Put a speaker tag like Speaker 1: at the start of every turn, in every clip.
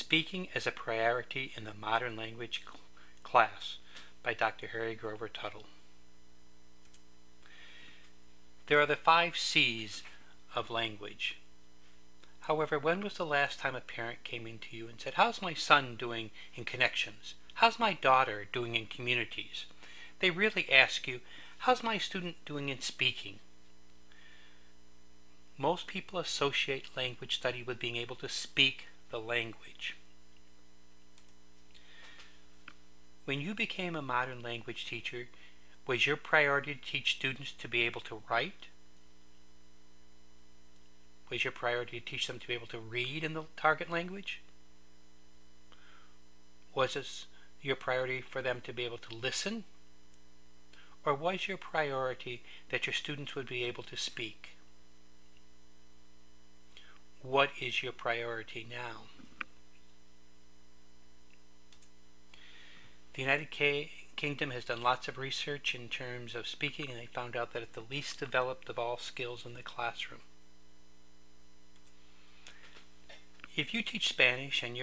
Speaker 1: Speaking as a Priority in the Modern Language Class by Dr. Harry Grover Tuttle. There are the 5 C's of language. However, when was the last time a parent came into you and said, "How's my son doing in connections? How's my daughter doing in communities?" They really ask you, "How's my student doing in speaking?" Most people associate language study with being able to speak the language. When you became a modern language teacher, was your priority to teach students to be able to write? Was your priority to teach them to be able to read in the target language? Was it your priority for them to be able to listen? Or was your priority that your students would be able to speak? What is your priority now? The United Kingdom has done lots of research in terms of speaking, and they found out that it's the least developed of all skills in the classroom. If you teach Spanish and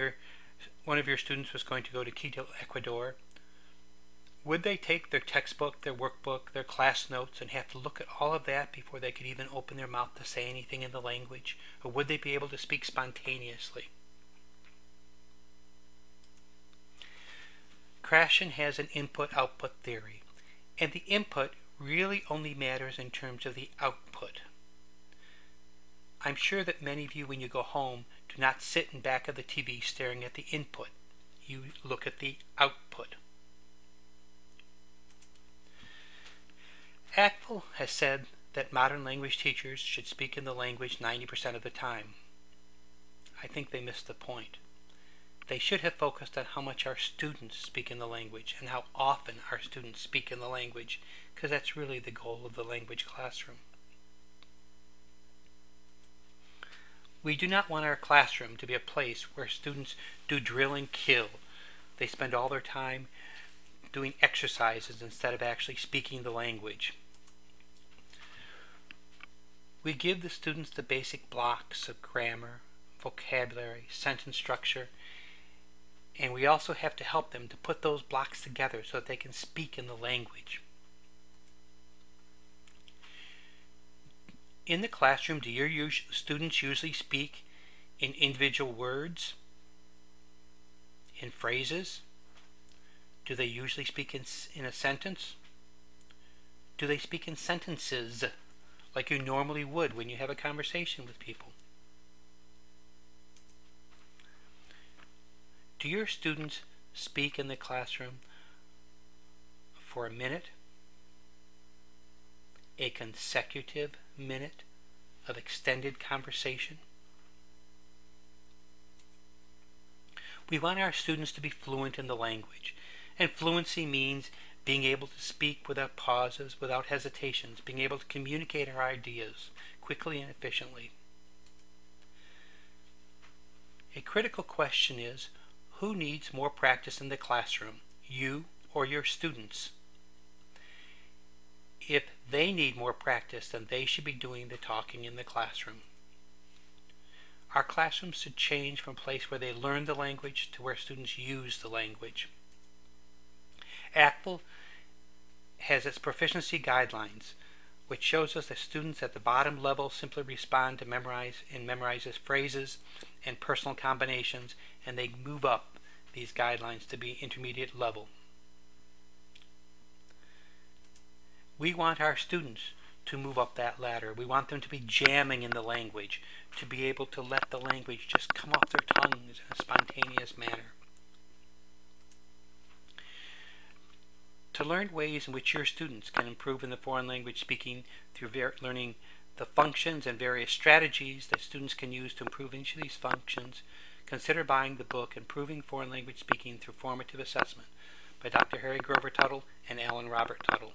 Speaker 1: one of your students was going to go to Quito, Ecuador, would they take their textbook, their workbook, their class notes, and have to look at all of that before they could even open their mouth to say anything in the language? Or would they be able to speak spontaneously? Krashen has an input-output theory, and the input really only matters in terms of the output. I'm sure that many of you, when you go home, do not sit in back of the TV staring at the input. You look at the output. Tuttle has said that modern language teachers should speak in the language 90% of the time. I think they missed the point. They should have focused on how much our students speak in the language and how often our students speak in the language, because that's really the goal of the language classroom. We do not want our classroom to be a place where students do drill and kill. They spend all their time doing exercises instead of actually speaking the language. We give the students the basic blocks of grammar, vocabulary, sentence structure, and we also have to help them to put those blocks together so that they can speak in the language. In the classroom, do your students usually speak in individual words, in phrases? Do they usually speak in a sentence? Do they speak in sentences like you normally would when you have a conversation with people? Do your students speak in the classroom for a minute, a consecutive minute of extended conversation? We want our students to be fluent in the language, and fluency means being able to speak without pauses, without hesitations, being able to communicate our ideas quickly and efficiently. A critical question is, who needs more practice in the classroom, you or your students? If they need more practice, then they should be doing the talking in the classroom. Our classrooms should change from a place where they learn the language to where students use the language. Tuttle has its proficiency guidelines, which shows us that students at the bottom level simply respond to memorizes phrases and personal combinations, and they move up these guidelines to be intermediate level. We want our students to move up that ladder. We want them to be jamming in the language, to be able to let the language just come off their tongues in a spontaneous manner. To learn ways in which your students can improve in the foreign language speaking through learning the functions and various strategies that students can use to improve each of these functions, consider buying the book Improving Foreign Language Speaking Through Formative Assessment by Dr. Harry Grover Tuttle and Alan Robert Tuttle.